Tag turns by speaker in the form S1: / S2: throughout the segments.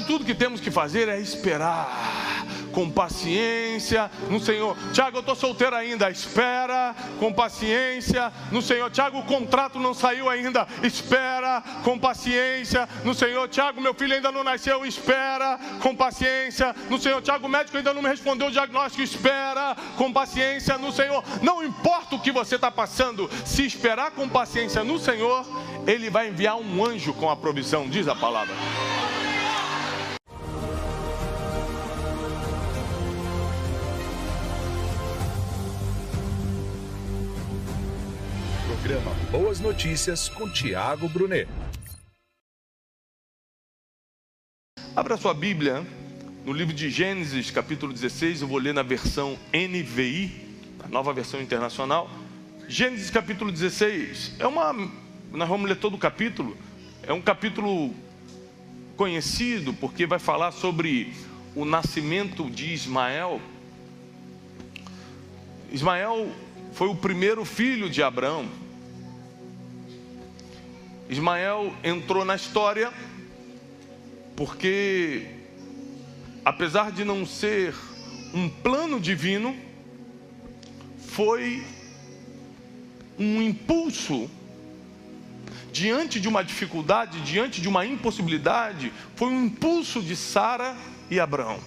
S1: Tudo que temos que fazer é esperar com paciência no Senhor. Tiago, eu estou solteiro ainda, espera com paciência no Senhor. Tiago, o contrato não saiu ainda, espera com paciência no Senhor. Tiago, meu filho ainda não nasceu, espera com paciência no Senhor. Tiago, o médico ainda não me respondeu o diagnóstico, espera com paciência no Senhor. Não importa o que você está passando, se esperar com paciência no Senhor, Ele vai enviar um anjo com a provisão, diz a palavra.
S2: Programa Boas Notícias com Tiago Brunet.
S1: Abra sua Bíblia no livro de Gênesis, capítulo 16. Eu vou ler na versão NVI, a nova versão internacional. Gênesis, capítulo 16. Nós vamos ler todo o capítulo. É um capítulo conhecido porque vai falar sobre o nascimento de Ismael. Ismael foi o primeiro filho de Abraão. Ismael entrou na história porque, apesar de não ser um plano divino, foi um impulso diante de uma dificuldade, diante de uma impossibilidade. Foi um impulso de Sara e Abraão.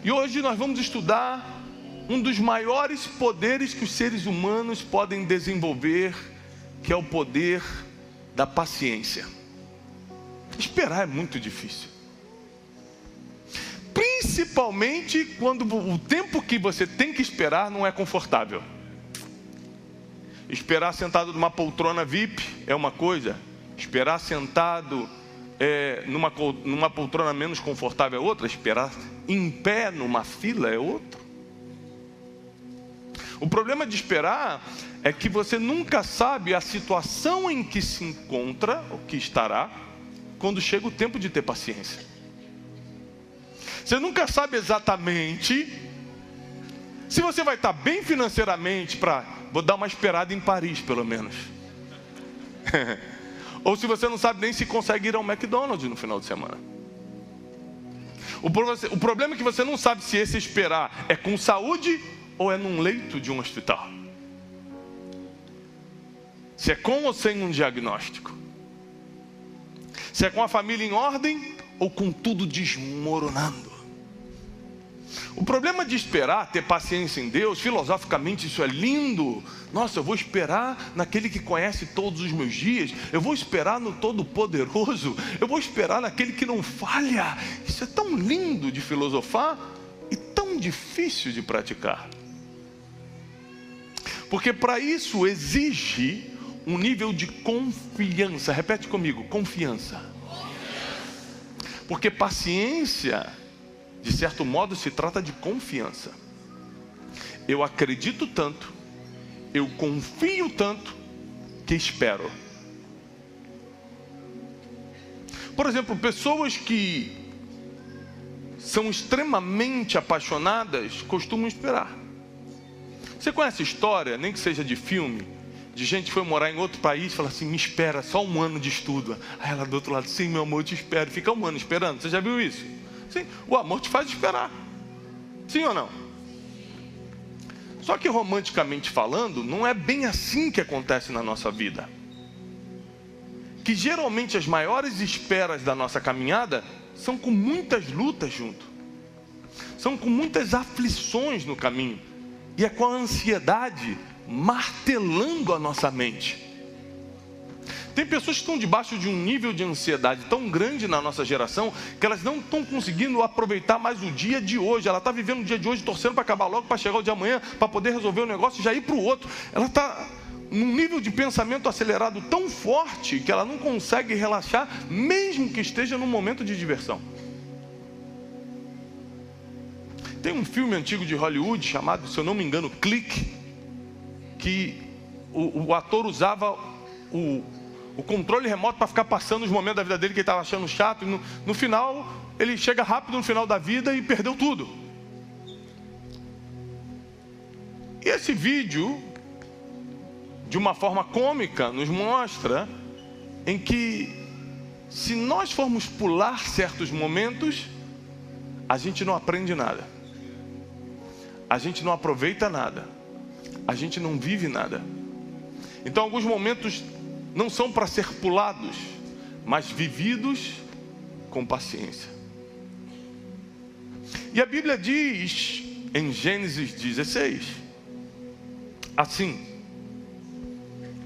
S1: E hoje nós vamos estudar um dos maiores poderes que os seres humanos podem desenvolver, que é o poder da paciência. Esperar é muito difícil, principalmente quando o tempo que você tem que esperar não é confortável. Esperar sentado numa poltrona VIP é uma coisa, esperar sentado numa poltrona menos confortável é outra, esperar em pé numa fila é outra. O problema de esperar é que você nunca sabe a situação em que se encontra, ou que estará, quando chega o tempo de ter paciência. Você nunca sabe exatamente se você vai estar bem financeiramente vou dar uma esperada em Paris, pelo menos. Ou se você não sabe nem se consegue ir ao McDonald's no final de semana. O problema é que você não sabe se esse esperar é com saúde ou é num leito de um hospital. Se é com ou sem um diagnóstico. Se é com a família em ordem ou com tudo desmoronando. O problema de esperar, ter paciência em Deus, filosoficamente isso é lindo. Nossa, eu vou esperar naquele que conhece todos os meus dias. Eu vou esperar no Todo-Poderoso. Eu vou esperar naquele que não falha. Isso é tão lindo de filosofar e tão difícil de praticar. Porque para isso exige um nível de confiança. Repete comigo, confiança. Porque paciência, de certo modo, se trata de confiança. Eu acredito tanto, eu confio tanto, que espero. Por exemplo, pessoas que são extremamente apaixonadas costumam esperar. Você conhece a história, nem que seja de filme, de gente que foi morar em outro país e fala assim: me espera, só um ano de estudo. Aí ela do outro lado: sim, meu amor, eu te espero. Fica um ano esperando. Você já viu isso? Sim, o amor te faz esperar. Sim ou não? Só que romanticamente falando, não é bem assim que acontece na nossa vida. Que geralmente as maiores esperas da nossa caminhada são com muitas lutas junto. São com muitas aflições no caminho. E é com a ansiedade martelando a nossa mente. Tem pessoas que estão debaixo de um nível de ansiedade tão grande na nossa geração que elas não estão conseguindo aproveitar mais o dia de hoje. Ela está vivendo o dia de hoje torcendo para acabar logo, para chegar o de amanhã, para poder resolver o negócio e já ir para o outro. Ela está num nível de pensamento acelerado tão forte que ela não consegue relaxar, mesmo que esteja num momento de diversão. Tem um filme antigo de Hollywood chamado, se eu não me engano, Clique, que o ator usava o controle remoto para ficar passando os momentos da vida dele que ele estava achando chato. E no final, ele chega rápido no final da vida e perdeu tudo. E esse vídeo, de uma forma cômica, nos mostra em que se nós formos pular certos momentos, a gente não aprende nada, a gente não aproveita nada, a gente não vive nada. Então alguns momentos não são para ser pulados, mas vividos com paciência. E a Bíblia diz em Gênesis 16, assim,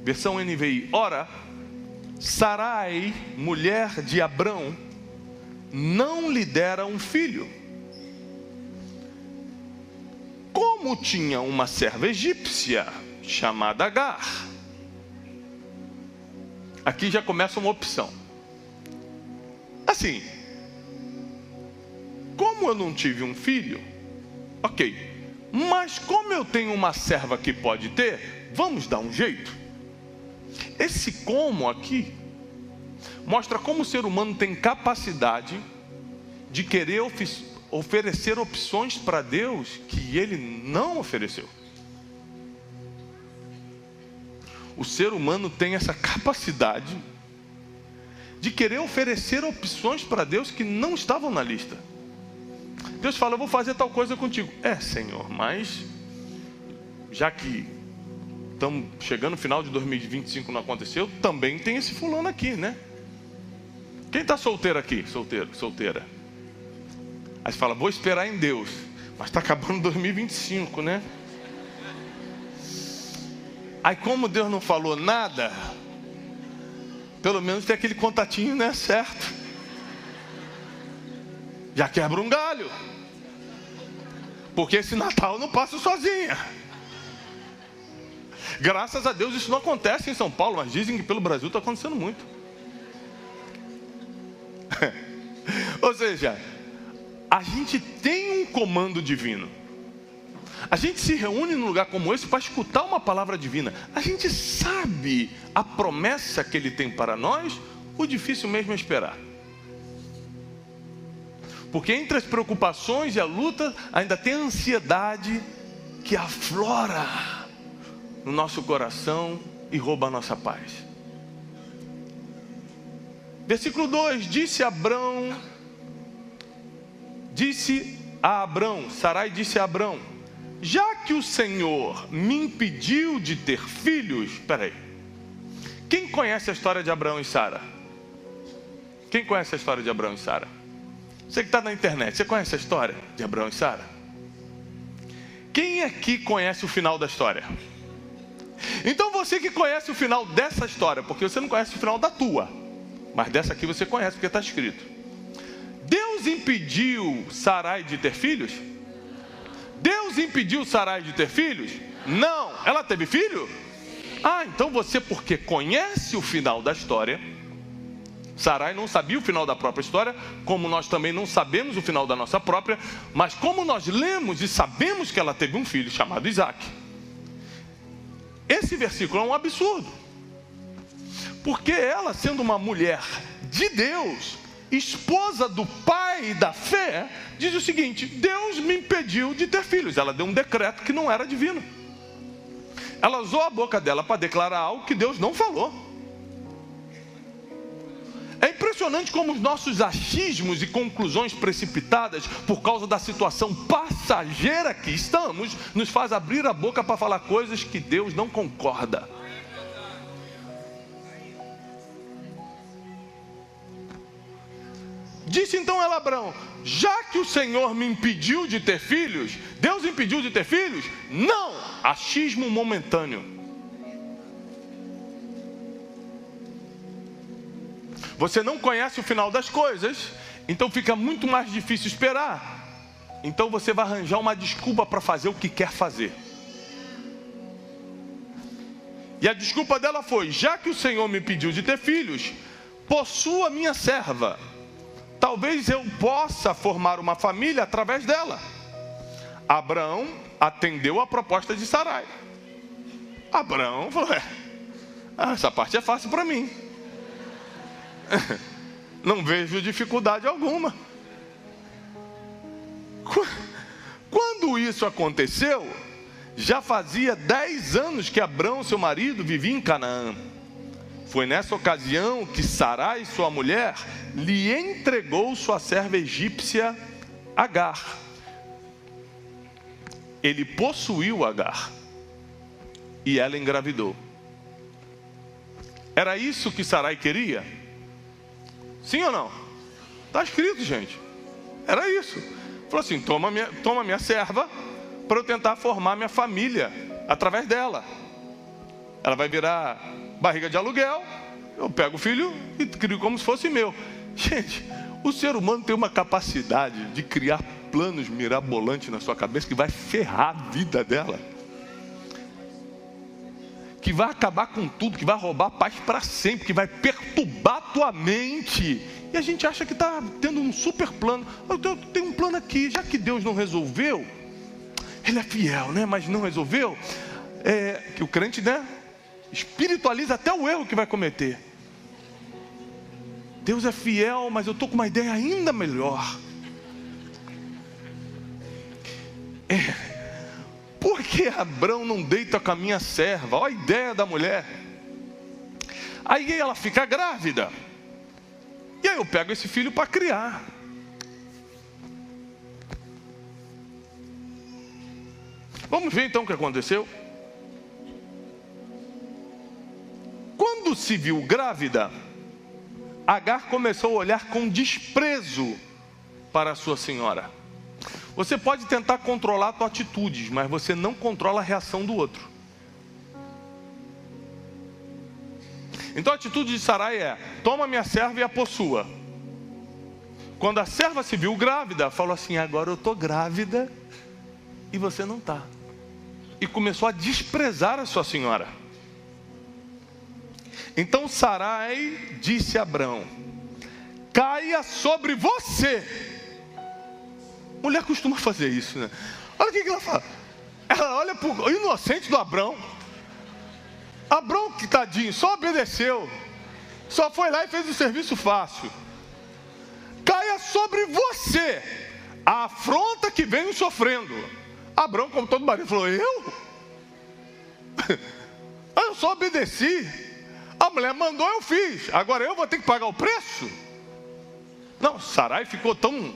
S1: versão NVI: ora, Sarai, mulher de Abrão, não lhe dera um filho, como tinha uma serva egípcia chamada Agar. Aqui já começa uma opção. Assim, como eu não tive um filho, ok, mas como eu tenho uma serva que pode ter, vamos dar um jeito. Esse como aqui mostra como o ser humano tem capacidade de querer oferecer opções para Deus que Ele não ofereceu. O ser humano tem essa capacidade de querer oferecer opções para Deus que não estavam na lista. Deus fala: eu vou fazer tal coisa contigo. Senhor, mas já que estamos chegando no final de 2025 não aconteceu, também tem esse fulano aqui, né? Quem está solteiro aqui? Solteiro, solteira. Aí você fala: vou esperar em Deus. Mas está acabando 2025, né? Aí como Deus não falou nada, pelo menos tem aquele contatinho, né? Certo. Já quebra um galho. Porque esse Natal eu não passo sozinha. Graças a Deus isso não acontece em São Paulo, mas dizem que pelo Brasil está acontecendo muito. Ou seja, a gente tem um comando divino. A gente se reúne num lugar como esse para escutar uma palavra divina. A gente sabe a promessa que Ele tem para nós. O difícil mesmo é esperar. Porque entre as preocupações e a luta, ainda tem a ansiedade que aflora no nosso coração e rouba a nossa paz. Versículo 2: disse a Abrão, Sarai disse a Abrão: já que o Senhor me impediu de ter filhos. Espera aí, quem conhece a história de Abrão e Sara? Quem conhece a história de Abrão e Sara? Você que está na internet, você conhece a história de Abrão e Sara? Quem aqui conhece o final da história? Então você que conhece o final dessa história, porque você não conhece o final da tua, mas dessa aqui você conhece, porque está escrito: Deus impediu Sarai de ter filhos? Deus impediu Sarai de ter filhos? Não. Ela teve filho? Então você, porque conhece o final da história, Sarai não sabia o final da própria história, como nós também não sabemos o final da nossa própria, mas como nós lemos e sabemos que ela teve um filho chamado Isaac. Esse versículo é um absurdo, porque ela, sendo uma mulher de Deus, esposa do pai da fé, diz o seguinte: Deus me impediu de ter filhos. Ela deu um decreto que não era divino. Ela usou a boca dela para declarar algo que Deus não falou. É impressionante como os nossos achismos e conclusões precipitadas, por causa da situação passageira que estamos, nos faz abrir a boca para falar coisas que Deus não concorda. Disse então ela a Abrão: já que o Senhor me impediu de ter filhos, Deus impediu de ter filhos? Não, achismo momentâneo. Você não conhece o final das coisas, então fica muito mais difícil esperar. Então você vai arranjar uma desculpa para fazer o que quer fazer. E a desculpa dela foi: já que o Senhor me pediu de ter filhos, possua minha serva. Talvez eu possa formar uma família através dela. Abraão atendeu a proposta de Sarai. Abraão falou: essa parte é fácil para mim. Não vejo dificuldade alguma. Quando isso aconteceu, já fazia 10 anos que Abrão, seu marido, vivia em Canaã. Foi nessa ocasião que Sarai, sua mulher, lhe entregou sua serva egípcia Agar. Ele possuiu Agar e ela engravidou. Era isso que Sarai queria? Sim ou não? Está escrito, gente. Era isso. Falou assim: toma minha serva para eu tentar formar minha família através dela. Ela vai virar barriga de aluguel, eu pego o filho e crio como se fosse meu. Gente, o ser humano tem uma capacidade de criar planos mirabolantes na sua cabeça que vai ferrar a vida dela, que vai acabar com tudo, que vai roubar a paz para sempre, que vai perturbar a tua mente. E a gente acha que está tendo um super plano. Eu tenho um plano aqui, já que Deus não resolveu, Ele é fiel, né? Mas não resolveu, que o crente, né, espiritualiza até o erro que vai cometer. Deus é fiel, mas eu estou com uma ideia ainda melhor. Por que Abrão não deita com a minha serva? Olha a ideia da mulher. Aí ela fica grávida. E aí eu pego esse filho para criar. Vamos ver então o que aconteceu. Quando se viu grávida, Agar começou a olhar com desprezo para a sua senhora. Você pode tentar controlar suas atitudes, mas você não controla a reação do outro. Então a atitude de Sarai é: toma minha serva e a possua. Quando a serva se viu grávida, falou assim: agora eu estou grávida e você não está. E começou a desprezar a sua senhora. Então Sarai disse a Abrão: caia sobre você. Mulher costuma fazer isso, né? Olha o que ela fala. Ela olha para o inocente do Abrão. Abrão, que tadinho, só obedeceu. Só foi lá e fez o serviço fácil. Caia sobre você a afronta que venho sofrendo. Abrão, como todo marido, falou: eu só obedeci. A mulher mandou, eu fiz. Agora eu vou ter que pagar o preço? Não, Sarai ficou tão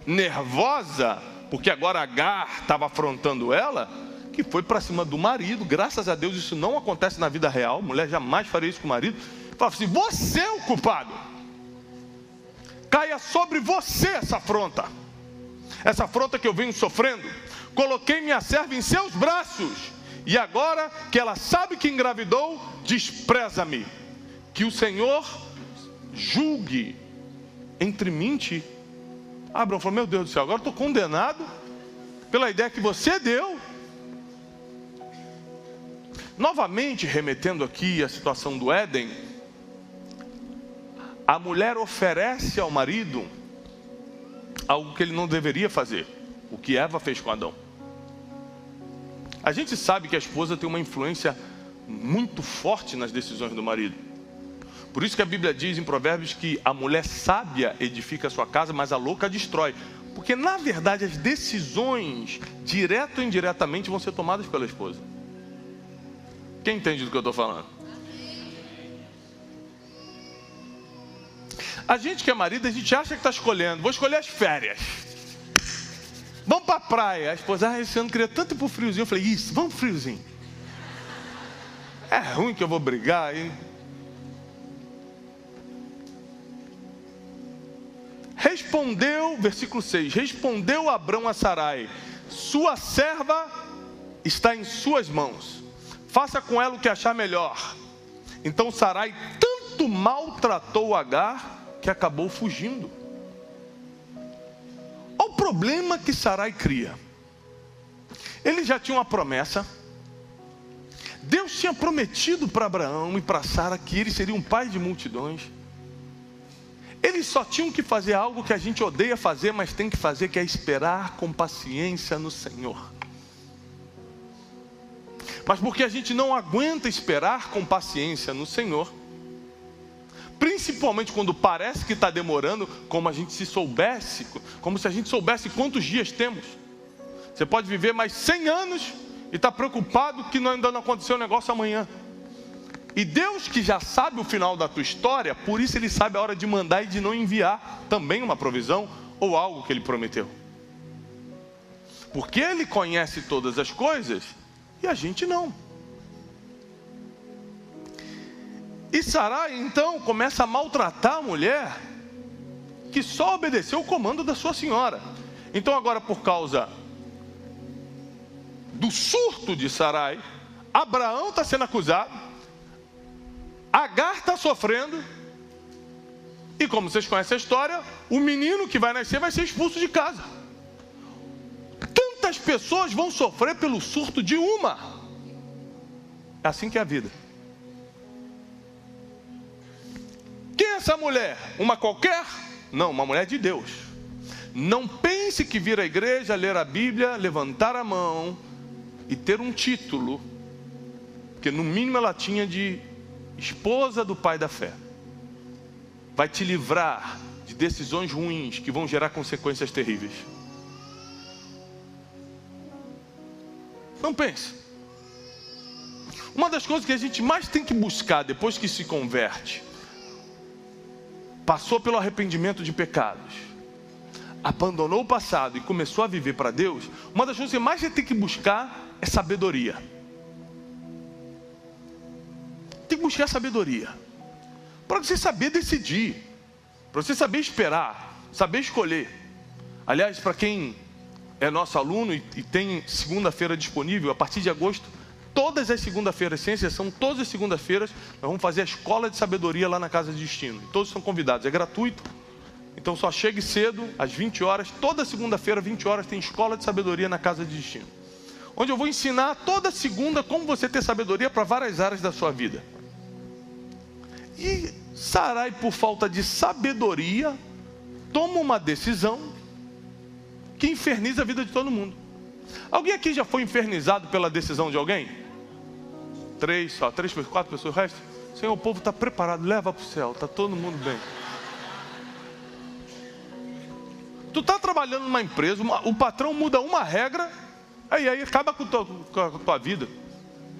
S1: nervosa, porque agora Agar estava afrontando ela, que foi para cima do marido. Graças a Deus isso não acontece na vida real. Mulher jamais faria isso com o marido. Falava assim: você é o culpado. Caia sobre você essa afronta. Essa afronta que eu venho sofrendo. Coloquei minha serva em seus braços. E agora que ela sabe que engravidou, despreza-me. Que o Senhor julgue entre mim e ti. Abrão falou: meu Deus do céu, agora estou condenado pela ideia que você deu. Novamente, remetendo aqui à situação do Éden, a mulher oferece ao marido algo que ele não deveria fazer, o que Eva fez com Adão. A gente sabe que a esposa tem uma influência muito forte nas decisões do marido. Por isso que a Bíblia diz em Provérbios que a mulher sábia edifica a sua casa, mas a louca destrói. Porque na verdade as decisões, direto ou indiretamente, vão ser tomadas pela esposa. Quem entende do que eu estou falando? A gente que é marido, a gente acha que está escolhendo: vou escolher as férias. Vamos para a praia. A esposa: esse ano queria tanto ir para o friozinho. Eu falei: isso, vamos pro friozinho. É ruim que eu vou brigar, hein? Respondeu, versículo 6, respondeu Abrão a Sarai: sua serva está em suas mãos, faça com ela o que achar melhor. Então Sarai tanto maltratou Agar que acabou fugindo. Olha o problema que Sarai cria. Ele já tinha uma promessa. Deus tinha prometido para Abraão e para Sara que ele seria um pai de multidões. Eles só tinham que fazer algo que a gente odeia fazer, mas tem que fazer, que é esperar com paciência no Senhor. Mas porque a gente não aguenta esperar com paciência no Senhor, principalmente quando parece que está demorando, como se a gente soubesse quantos dias temos. Você pode viver mais 100 anos e está preocupado que ainda não aconteceu o negócio amanhã. E Deus, que já sabe o final da tua história, por isso Ele sabe a hora de mandar e de não enviar também uma provisão ou algo que Ele prometeu. Porque Ele conhece todas as coisas e a gente não. E Sarai então começa a maltratar a mulher que só obedeceu o comando da sua senhora. Então agora, por causa do surto de Sarai, Abraão está sendo acusado, Agar está sofrendo, e como vocês conhecem a história, o menino que vai nascer vai ser expulso de casa. Tantas pessoas vão sofrer pelo surto de uma. É assim que é a vida. Quem é essa mulher? Uma qualquer? Não, uma mulher de Deus. Não pense que vir à igreja, ler a Bíblia, levantar a mão e ter um título, porque no mínimo ela tinha de esposa do pai da fé, vai te livrar de decisões ruins que vão gerar consequências terríveis. Não pense. Uma das coisas que a gente mais tem que buscar depois que se converte, passou pelo arrependimento de pecados, abandonou o passado e começou a viver para Deus, uma das coisas que mais a gente tem que buscar é sabedoria. Tem que buscar sabedoria para você saber decidir, para você saber esperar, saber escolher. Aliás, para quem é nosso aluno e tem segunda-feira disponível, a partir de agosto, todas as segundas-feiras, sem exceção, todas as segundas-feiras, nós vamos fazer a escola de sabedoria lá na Casa de Destino. Todos são convidados, é gratuito. Então só chegue cedo, às 20 horas, toda segunda-feira, 20 horas, tem escola de sabedoria na Casa de Destino, onde eu vou ensinar toda segunda como você ter sabedoria para várias áreas da sua vida. E Sarai, por falta de sabedoria, toma uma decisão que inferniza a vida de todo mundo. Alguém aqui já foi infernizado pela decisão de alguém? 3, 4 pessoas, o resto? Senhor, o povo está preparado, leva para o céu, está todo mundo bem. Tu está trabalhando numa empresa, o patrão muda uma regra, aí acaba com a tua vida,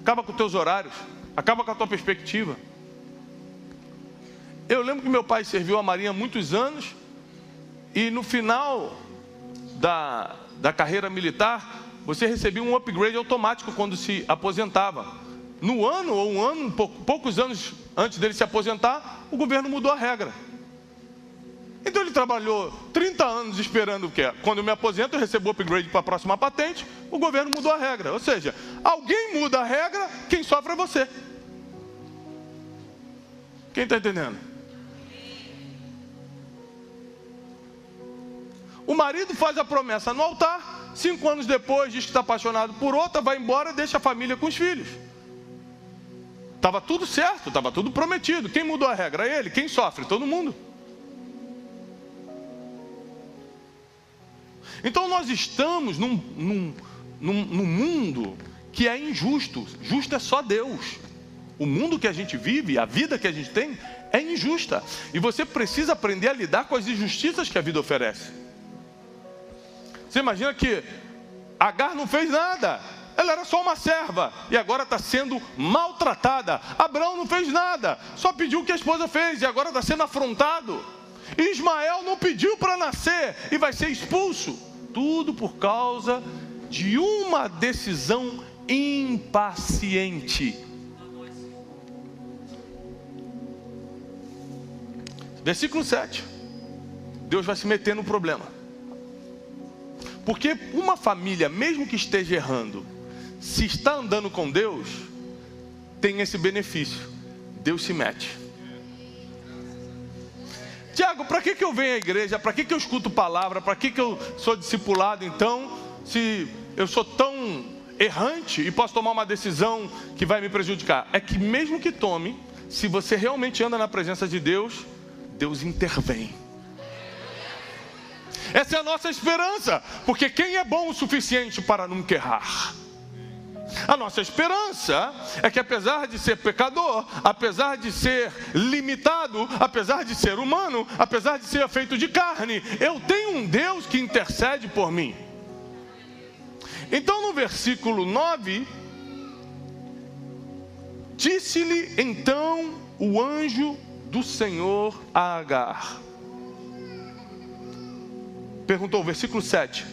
S1: acaba com os teus horários, acaba com a tua perspectiva. Eu lembro que meu pai serviu a Marinha há muitos anos, e no final da carreira militar, você recebia um upgrade automático quando se aposentava. No ano, ou um ano, poucos anos antes dele se aposentar, o governo mudou a regra. Então ele trabalhou 30 anos esperando o quê? Quando eu me aposento, eu recebo o upgrade para a próxima patente, o governo mudou a regra. Ou seja, alguém muda a regra, quem sofre é você. Quem está entendendo? O marido faz a promessa no altar, 5 anos depois diz que está apaixonado por outra, vai embora, deixa a família com os filhos. Estava tudo certo, estava tudo prometido. Quem mudou a regra? Ele. Quem sofre? Todo mundo. Então nós estamos num mundo que é injusto. Justo é só Deus. O mundo que a gente vive, a vida que a gente tem, é injusta. E você precisa aprender a lidar com as injustiças que a vida oferece. Você imagina que Agar não fez nada, ela era só uma serva e agora está sendo maltratada. Abraão não fez nada, só pediu o que a esposa fez e agora está sendo afrontado. Ismael não pediu para nascer e vai ser expulso. Tudo por causa de uma decisão impaciente. Versículo 7. Deus vai se meter no problema. Porque uma família, mesmo que esteja errando, se está andando com Deus, tem esse benefício. Deus se mete. Tiago, para que eu venho à igreja? Para que eu escuto palavra? Para que eu sou discipulado então? Se eu sou tão errante e posso tomar uma decisão que vai me prejudicar. É que mesmo que tome, se você realmente anda na presença de Deus, Deus intervém. Essa é a nossa esperança, porque quem é bom o suficiente para nunca errar? A nossa esperança é que apesar de ser pecador, apesar de ser limitado, apesar de ser humano, apesar de ser feito de carne, eu tenho um Deus que intercede por mim. Então no versículo 9, Disse-lhe então o anjo do Senhor a Agar. Perguntou, versículo 7,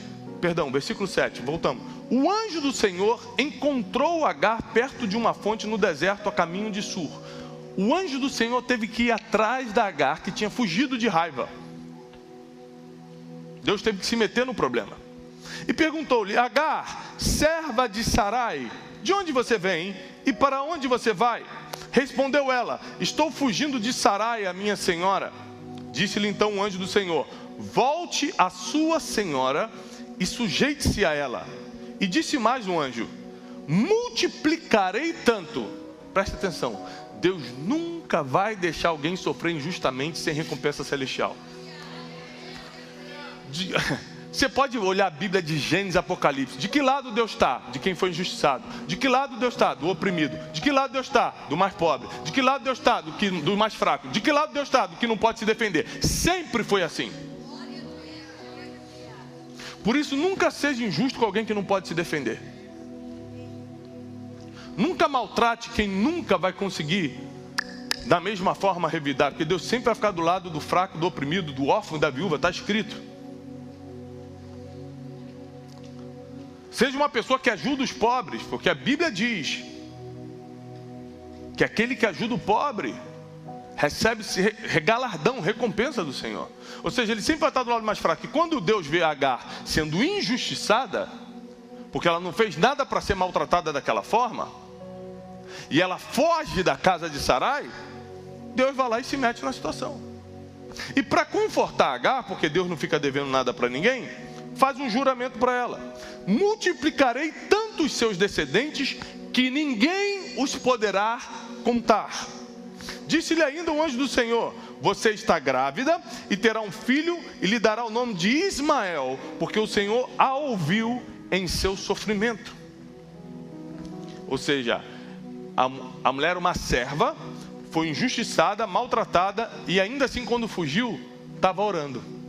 S1: voltamos. O anjo do Senhor encontrou Agar perto de uma fonte no deserto a caminho de Sur. O anjo do Senhor teve que ir atrás da Agar, que tinha fugido de raiva. Deus teve que se meter no problema. E perguntou-lhe, Agar, serva de Sarai, de onde você vem e para onde você vai? Respondeu ela, estou fugindo de Sarai, a minha senhora. Disse-lhe então o anjo do Senhor, volte à sua senhora e sujeite-se a ela. E disse mais o anjo, multiplicarei tanto. Presta atenção, Deus nunca vai deixar alguém sofrer injustamente sem recompensa celestial. Você pode olhar a Bíblia de Gênesis e Apocalipse. De que lado Deus está? De quem foi injustiçado. De que lado Deus está? Do oprimido. De que lado Deus está? Do mais pobre. De que lado Deus está? Do mais fraco. De que lado Deus está? Do que não pode se defender. Sempre foi assim. Por isso, nunca seja injusto com alguém que não pode se defender. Nunca maltrate quem nunca vai conseguir da mesma forma revidar. Porque Deus sempre vai ficar do lado do fraco, do oprimido, do órfão, da viúva. Está escrito. Seja uma pessoa que ajuda os pobres, porque a Bíblia diz que aquele que ajuda o pobre recebe galardão, recompensa do Senhor. Ou seja, ele sempre vai estar do lado mais fraco. E quando Deus vê Agar sendo injustiçada, porque ela não fez nada para ser maltratada daquela forma, e ela foge da casa de Sarai, Deus vai lá e se mete na situação. E para confortar Agar, porque Deus não fica devendo nada para ninguém, faz um juramento para ela, multiplicarei tanto os seus descendentes, que ninguém os poderá contar. Disse-lhe ainda o anjo do Senhor, você está grávida e terá um filho e lhe dará o nome de Ismael, porque o Senhor a ouviu em seu sofrimento. Ou seja, a mulher era uma serva, foi injustiçada, maltratada, e ainda assim quando fugiu, estava orando.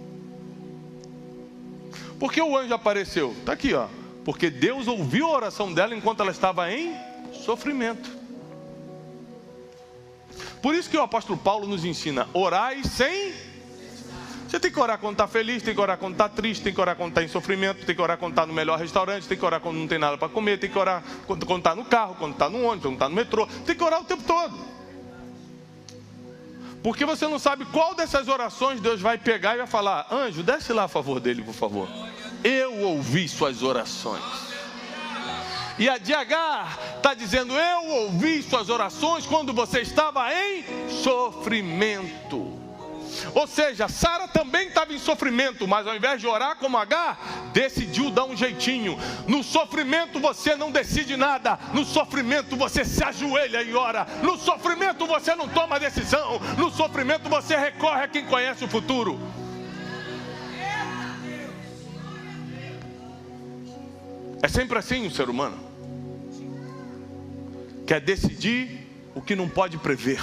S1: Por que o anjo apareceu? Está aqui, ó. Porque Deus ouviu a oração dela enquanto ela estava em sofrimento. Por isso que o apóstolo Paulo nos ensina, orai sem... Você tem que orar quando está feliz, tem que orar quando está triste, tem que orar quando está em sofrimento, tem que orar quando está no melhor restaurante, tem que orar quando não tem nada para comer, tem que orar quando está no carro, quando está no ônibus, quando está no metrô, tem que orar o tempo todo. Porque você não sabe qual dessas orações Deus vai pegar e vai falar, anjo, desce lá a favor dele, por favor. Eu ouvi suas orações. E a de Agar está dizendo, eu ouvi suas orações quando você estava em sofrimento. Ou seja, Sara também estava em sofrimento, mas ao invés de orar como Agar, decidiu dar um jeitinho. No sofrimento você não decide nada, no sofrimento você se ajoelha e ora, no sofrimento você não toma decisão, no sofrimento você recorre a quem conhece o futuro. É sempre assim o ser humano. Quer decidir o que não pode prever.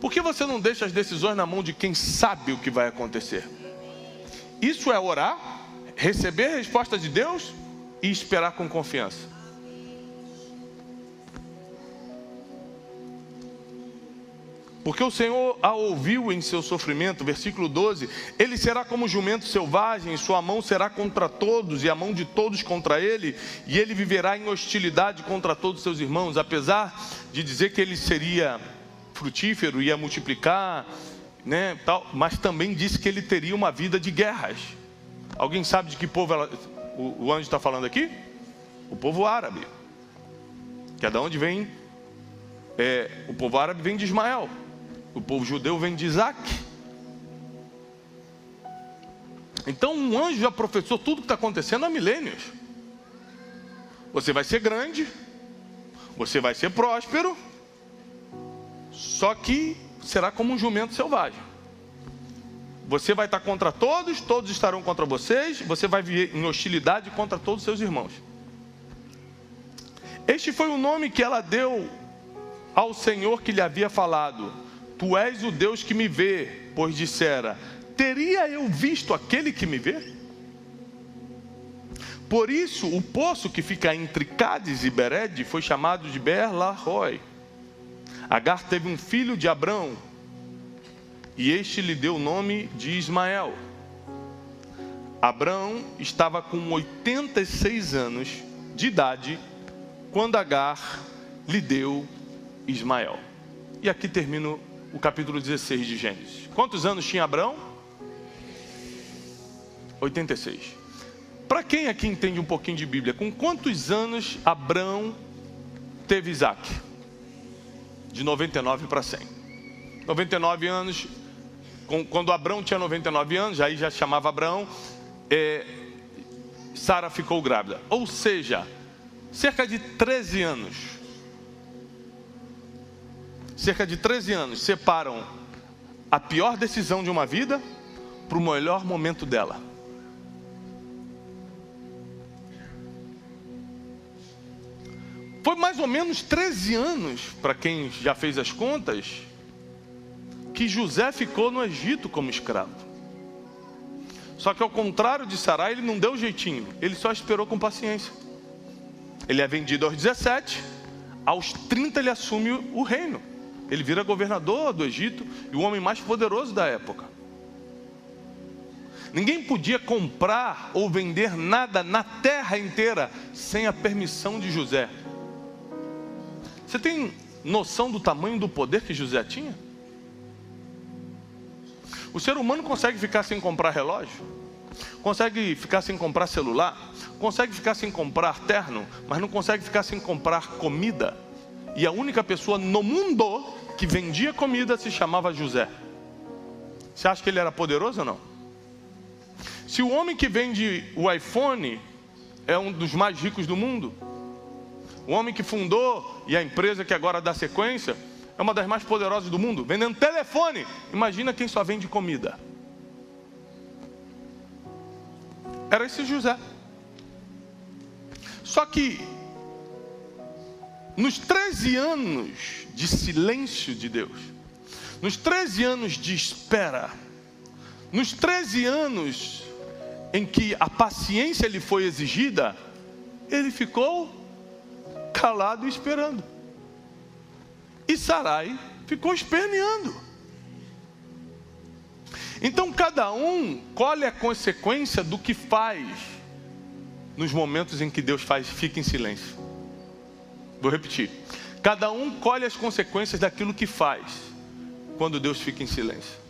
S1: Por que você não deixa as decisões na mão de quem sabe o que vai acontecer? Isso é orar, receber a resposta de Deus e esperar com confiança. Porque o Senhor a ouviu em seu sofrimento, versículo 12, ele será como jumento selvagem, sua mão será contra todos e a mão de todos contra ele, e ele viverá em hostilidade contra todos seus irmãos, apesar de dizer que ele seria frutífero, ia multiplicar, né, tal, mas também disse que ele teria uma vida de guerras. Alguém sabe de que povo o anjo está falando aqui? O povo árabe, que é da onde vem, o povo árabe vem de Ismael. O povo judeu vem de Isaac. Então um anjo já profetizou tudo que está acontecendo há milênios. Você vai ser grande, você vai ser próspero, só que será como um jumento selvagem. Você vai estar contra todos, todos estarão contra vocês, você vai viver em hostilidade contra todos os seus irmãos. Este foi o nome que ela deu ao Senhor que lhe havia falado. Tu és o Deus que me vê, pois dissera, teria eu visto aquele que me vê? Por isso, o poço que fica entre Cádiz e Bered foi chamado de Beer-Lahai, Agar teve um filho de Abrão, e este lhe deu o nome de Ismael. Abrão estava com 86 anos de idade quando Agar lhe deu Ismael. E aqui termina o capítulo 16 de Gênesis. Quantos anos tinha Abrão? 86. Para quem aqui entende um pouquinho de Bíblia, com quantos anos Abrão teve Isaac? De 99 para 100. 99 anos, quando Abrão tinha 99 anos, aí já chamava Abrão, Sara ficou grávida. Ou seja, cerca de 13 anos. Cerca de 13 anos separam a pior decisão de uma vida para o melhor momento dela. Foi mais ou menos 13 anos, para quem já fez as contas, que José ficou no Egito como escravo. Só que ao contrário de Sarai, ele não deu jeitinho, ele só esperou com paciência. Ele é vendido aos 17, aos 30 ele assume o reino. Ele vira governador do Egito e o homem mais poderoso da época. Ninguém podia comprar ou vender nada na terra inteira sem a permissão de José. Você tem noção do tamanho do poder que José tinha? O ser humano consegue ficar sem comprar relógio, consegue ficar sem comprar celular, consegue ficar sem comprar terno, mas não consegue ficar sem comprar comida. E a única pessoa no mundo que vendia comida se chamava José. Você acha que ele era poderoso ou não? Se o homem que vende o iPhone é um dos mais ricos do mundo, o homem que fundou e a empresa que agora dá sequência é uma das mais poderosas do mundo, vendendo telefone. Imagina quem só vende comida. Era esse José. Só que nos 13 anos de silêncio de Deus, nos 13 anos de espera, nos 13 anos em que a paciência lhe foi exigida, ele ficou calado e esperando. E Sarai ficou esperneando. Então cada um colhe a consequência do que faz nos momentos em que Deus fica em silêncio. Vou repetir. Cada um colhe as consequências daquilo que faz quando Deus fica em silêncio.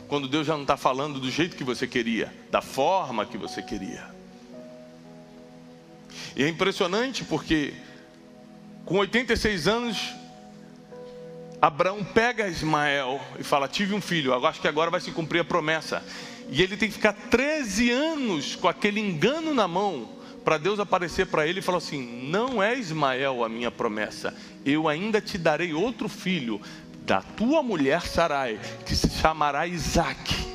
S1: Quando Deus já não está falando do jeito que você queria, da forma que você queria. E é impressionante porque com 86 anos Abraão pega Ismael e fala: tive um filho, eu acho que agora vai se cumprir a promessa. E ele tem que ficar 13 anos com aquele engano na mão para Deus aparecer para ele e falar assim: não é Ismael a minha promessa, eu ainda te darei outro filho da tua mulher Sarai, que se chamará Isaac.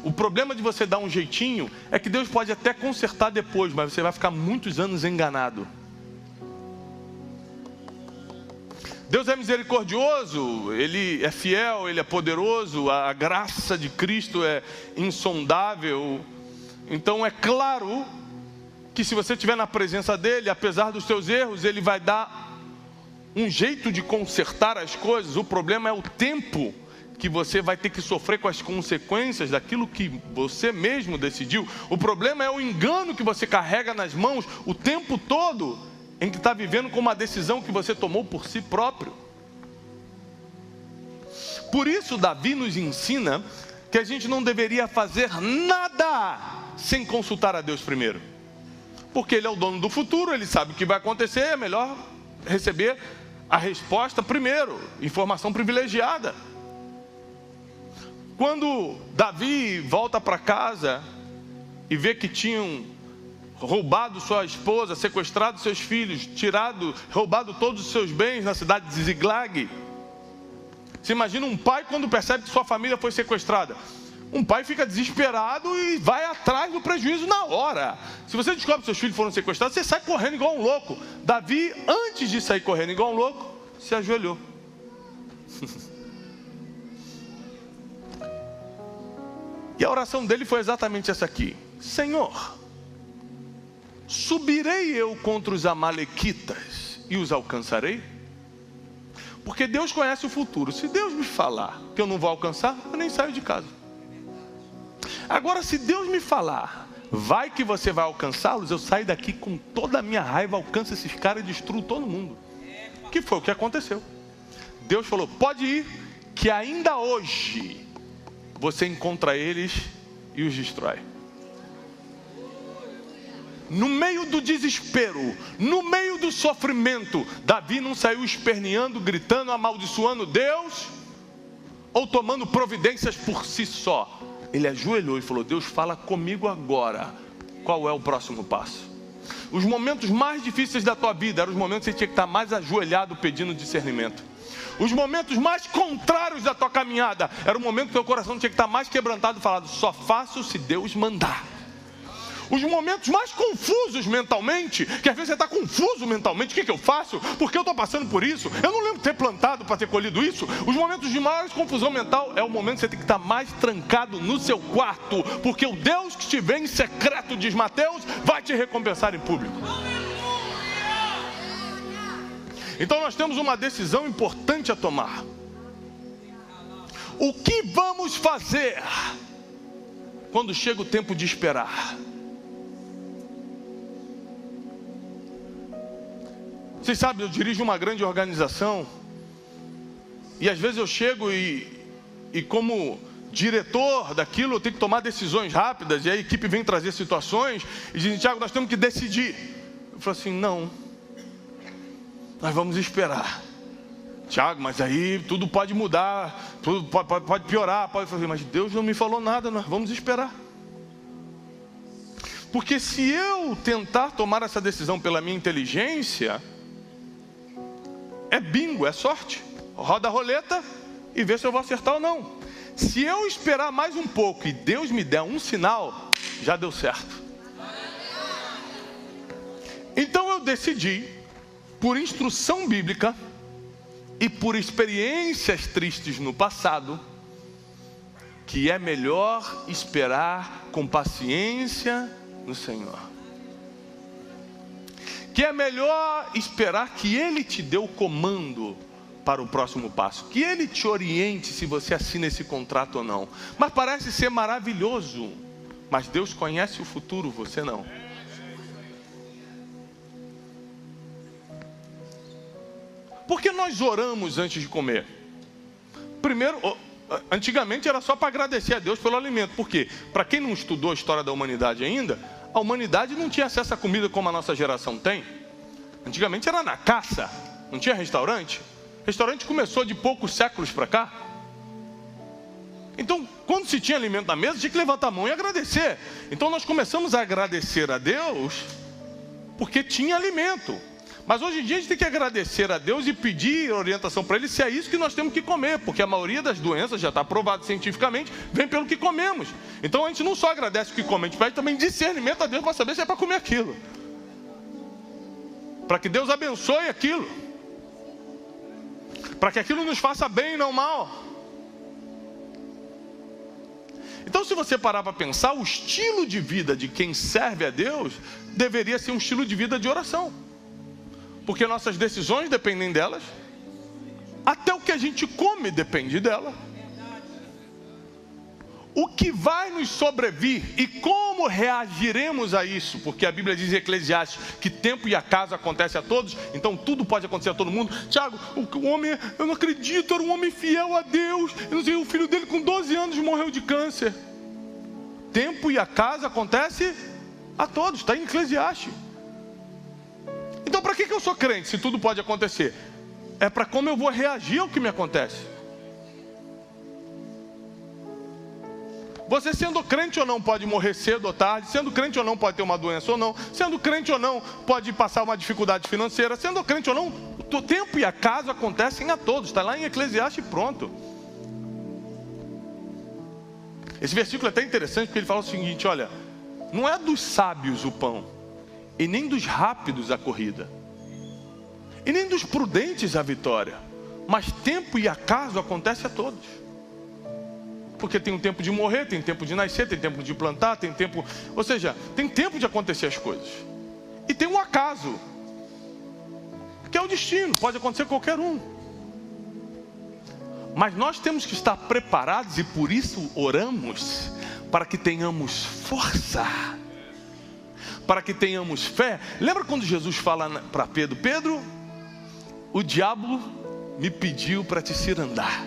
S1: O problema de você dar um jeitinho é que Deus pode até consertar depois, mas você vai ficar muitos anos enganado. Deus é misericordioso, Ele é fiel, Ele é poderoso, a graça de Cristo é insondável. Então é claro que se você estiver na presença dEle, apesar dos seus erros, Ele vai dar um jeito de consertar as coisas. O problema é o tempo que você vai ter que sofrer com as consequências daquilo que você mesmo decidiu. O problema é o engano que você carrega nas mãos o tempo todo, em que está vivendo com uma decisão que você tomou por si próprio. Por isso Davi nos ensina que a gente não deveria fazer nada sem consultar a Deus primeiro. Porque Ele é o dono do futuro, Ele sabe o que vai acontecer, é melhor receber a resposta primeiro, informação privilegiada. Quando Davi volta para casa e vê que tinham roubado sua esposa, sequestrado seus filhos, roubado todos os seus bens na cidade de Ziglag. Você imagina um pai quando percebe que sua família foi sequestrada? Um pai fica desesperado e vai atrás do prejuízo na hora. Se você descobre que seus filhos foram sequestrados, você sai correndo igual um louco. Davi, antes de sair correndo igual um louco, se ajoelhou. E a oração dele foi exatamente essa aqui: Senhor, subirei eu contra os amalequitas e os alcançarei? Porque Deus conhece o futuro. Se Deus me falar que eu não vou alcançar, eu nem saio de casa. Agora, se Deus me falar, vai que você vai alcançá-los, eu saio daqui com toda a minha raiva, alcanço esses caras e destruo todo mundo. Que foi o que aconteceu. Deus falou, pode ir, que ainda hoje você encontra eles e os destrói. No meio do desespero, no meio do sofrimento, Davi não saiu esperneando, gritando, amaldiçoando Deus, ou tomando providências por si só. Ele ajoelhou e falou, Deus, fala comigo agora, qual é o próximo passo? Os momentos mais difíceis da tua vida eram os momentos que você tinha que estar mais ajoelhado pedindo discernimento. Os momentos mais contrários da tua caminhada era o momento que teu coração tinha que estar mais quebrantado e falado, só faço se Deus mandar. Os momentos mais confusos mentalmente, que às vezes você está confuso mentalmente, o que eu faço? Por que eu estou passando por isso? Eu não lembro de ter plantado para ter colhido isso. Os momentos de maior confusão mental é o momento que você tem que estar mais trancado no seu quarto, porque o Deus que te vê em secreto, diz Mateus, vai te recompensar em público. Então nós temos uma decisão importante a tomar. O que vamos fazer quando chega o tempo de esperar? Vocês sabem, eu dirijo uma grande organização e às vezes eu chego e como diretor daquilo eu tenho que tomar decisões rápidas e a equipe vem trazer situações e dizem, Tiago, nós temos que decidir. Eu falo assim, não, nós vamos esperar. Tiago, mas aí tudo pode mudar, tudo pode piorar, pode fazer, mas Deus não me falou nada, nós vamos esperar. Porque se eu tentar tomar essa decisão pela minha inteligência, é bingo, é sorte. Roda a roleta e vê se eu vou acertar ou não. Se eu esperar mais um pouco e Deus me der um sinal, já deu certo. Então eu decidi, por instrução bíblica e por experiências tristes no passado, que é melhor esperar com paciência no Senhor. Que é melhor esperar que Ele te dê o comando para o próximo passo. Que Ele te oriente se você assina esse contrato ou não. Mas parece ser maravilhoso. Mas Deus conhece o futuro, você não. Por que nós oramos antes de comer? Primeiro, antigamente era só para agradecer a Deus pelo alimento. Por quê? Para quem não estudou a história da humanidade ainda, a humanidade não tinha acesso à comida como a nossa geração tem. Antigamente era na caça, não tinha restaurante. Restaurante começou de poucos séculos para cá. Então, quando se tinha alimento na mesa, tinha que levantar a mão e agradecer. Então nós começamos a agradecer a Deus porque tinha alimento. Mas hoje em dia a gente tem que agradecer a Deus e pedir orientação para Ele se é isso que nós temos que comer, porque a maioria das doenças já está provado cientificamente, vem pelo que comemos. Então a gente não só agradece o que come, a gente pede também discernimento a Deus para saber se é para comer aquilo, para que Deus abençoe aquilo, para que aquilo nos faça bem e não mal. Então, se você parar para pensar, o estilo de vida de quem serve a Deus deveria ser um estilo de vida de oração. Porque nossas decisões dependem delas. Até o que a gente come depende dela. O que vai nos sobrevir e como reagiremos a isso? Porque a Bíblia diz em Eclesiastes que tempo e acaso acontece a todos. Então tudo pode acontecer a todo mundo. Tiago, o homem, eu não acredito, era um homem fiel a Deus. Eu não sei, o filho dele com 12 anos morreu de câncer. Tempo e acaso acontece a todos. Está em Eclesiastes. Então para que eu sou crente se tudo pode acontecer? É para como eu vou reagir ao que me acontece. Você sendo crente ou não pode morrer cedo ou tarde, sendo crente ou não pode ter uma doença ou não, sendo crente ou não pode passar uma dificuldade financeira, sendo crente ou não, o tempo e acaso acontecem a todos, está lá em Eclesiastes e pronto. Esse versículo é até interessante porque ele fala o seguinte, olha, não é dos sábios o pão, e nem dos rápidos a corrida, e nem dos prudentes a vitória, mas tempo e acaso acontece a todos. Porque tem um tempo de morrer, tem tempo de nascer, tem tempo de plantar, tem tempo... Ou seja, tem tempo de acontecer as coisas. E tem um acaso, que é o destino, pode acontecer qualquer um. Mas nós temos que estar preparados e por isso oramos, para que tenhamos força, para que tenhamos fé. Lembra quando Jesus fala para Pedro: Pedro, o diabo me pediu para te cirandar.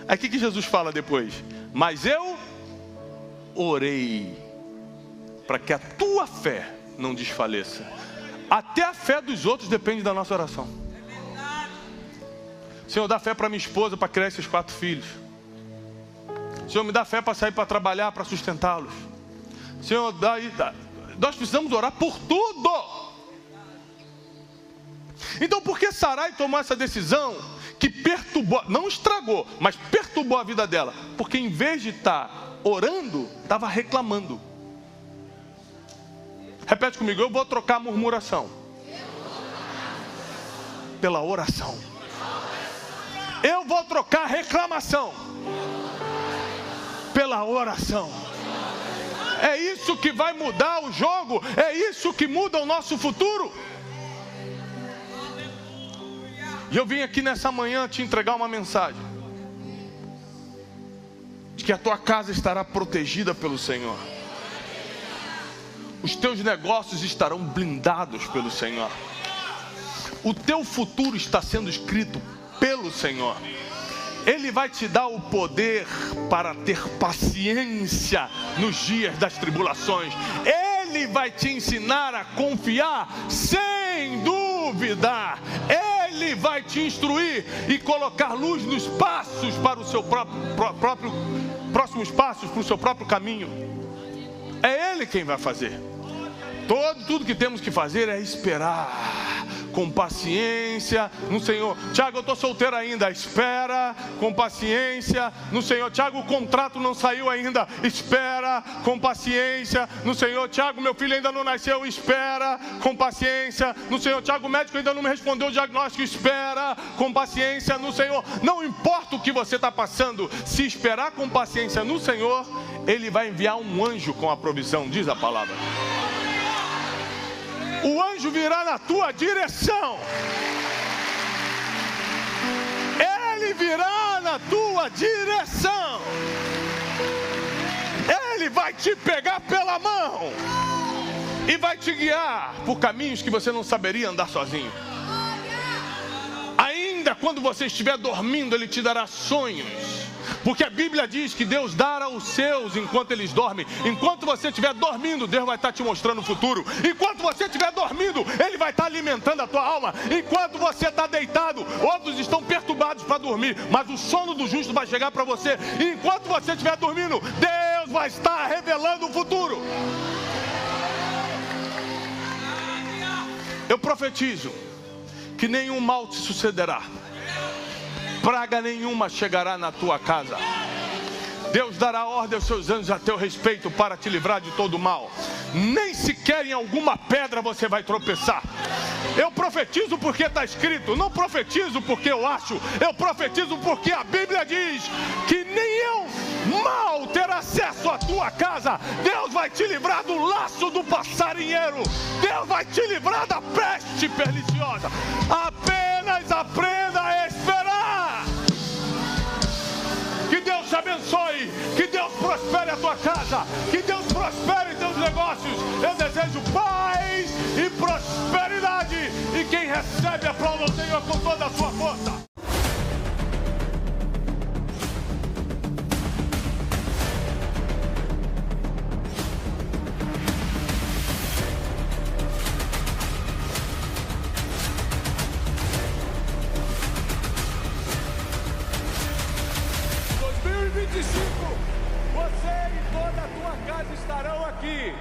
S1: Aí o que Jesus fala depois? Mas eu orei para que a tua fé não desfaleça. Até a fé dos outros depende da nossa oração. Senhor, dá fé para minha esposa para criar esses 4 filhos. Senhor, me dá fé para sair para trabalhar, para sustentá-los. Senhor, nós precisamos orar por tudo. Então por que Sarai tomou essa decisão que perturbou, não estragou, mas perturbou a vida dela? Porque em vez de estar orando, estava reclamando. Repete comigo: eu vou trocar a murmuração pela oração. Eu vou trocar a reclamação pela oração. É isso que vai mudar o jogo. É isso que muda o nosso futuro. E eu vim aqui nessa manhã te entregar uma mensagem de que a tua casa estará protegida pelo Senhor. Os teus negócios estarão blindados pelo Senhor. O teu futuro está sendo escrito pelo Senhor. Ele vai te dar o poder para ter paciência nos dias das tribulações. Ele vai te ensinar a confiar sem duvidar. Ele vai te instruir e colocar luz nos passos para o seu próximos passos, para o seu próprio caminho. É Ele quem vai fazer. Tudo que temos que fazer é esperar com paciência no Senhor. Tiago, eu estou solteiro ainda. Espera com paciência no Senhor. Tiago, o contrato não saiu ainda. Espera com paciência no Senhor. Tiago, meu filho ainda não nasceu. Espera com paciência no Senhor. Tiago, o médico ainda não me respondeu o diagnóstico. Espera com paciência no Senhor. Não importa o que você está passando, se esperar com paciência no Senhor, Ele vai enviar um anjo com a provisão, diz a palavra. O anjo virá na tua direção. Ele virá na tua direção. Ele vai te pegar pela mão e vai te guiar por caminhos que você não saberia andar sozinho. Ainda quando você estiver dormindo, Ele te dará sonhos. Porque a Bíblia diz que Deus dará aos seus enquanto eles dormem. Enquanto você estiver dormindo, Deus vai estar te mostrando o futuro. Enquanto você estiver dormindo, Ele vai estar alimentando a tua alma. Enquanto você está deitado, outros estão perturbados para dormir, mas o sono do justo vai chegar para você. Enquanto você estiver dormindo, Deus vai estar revelando o futuro. Eu profetizo que nenhum mal te sucederá. Praga nenhuma chegará na tua casa. Deus dará ordem aos seus anjos a teu respeito para te livrar de todo mal. Nem sequer em alguma pedra você vai tropeçar. Eu profetizo porque está escrito. Não profetizo porque eu acho. Eu profetizo porque a Bíblia diz que nenhum mal terá acesso à tua casa. Deus vai te livrar do laço do passarinheiro. Deus vai te livrar da peste perniciosa. Apenas aprenda a esperar. Que Deus te abençoe, que Deus prospere a tua casa, que Deus prospere teus negócios. Eu desejo paz e prosperidade. E quem recebe, aplauda o Senhor com toda a sua força. Você e toda a tua casa estarão aqui.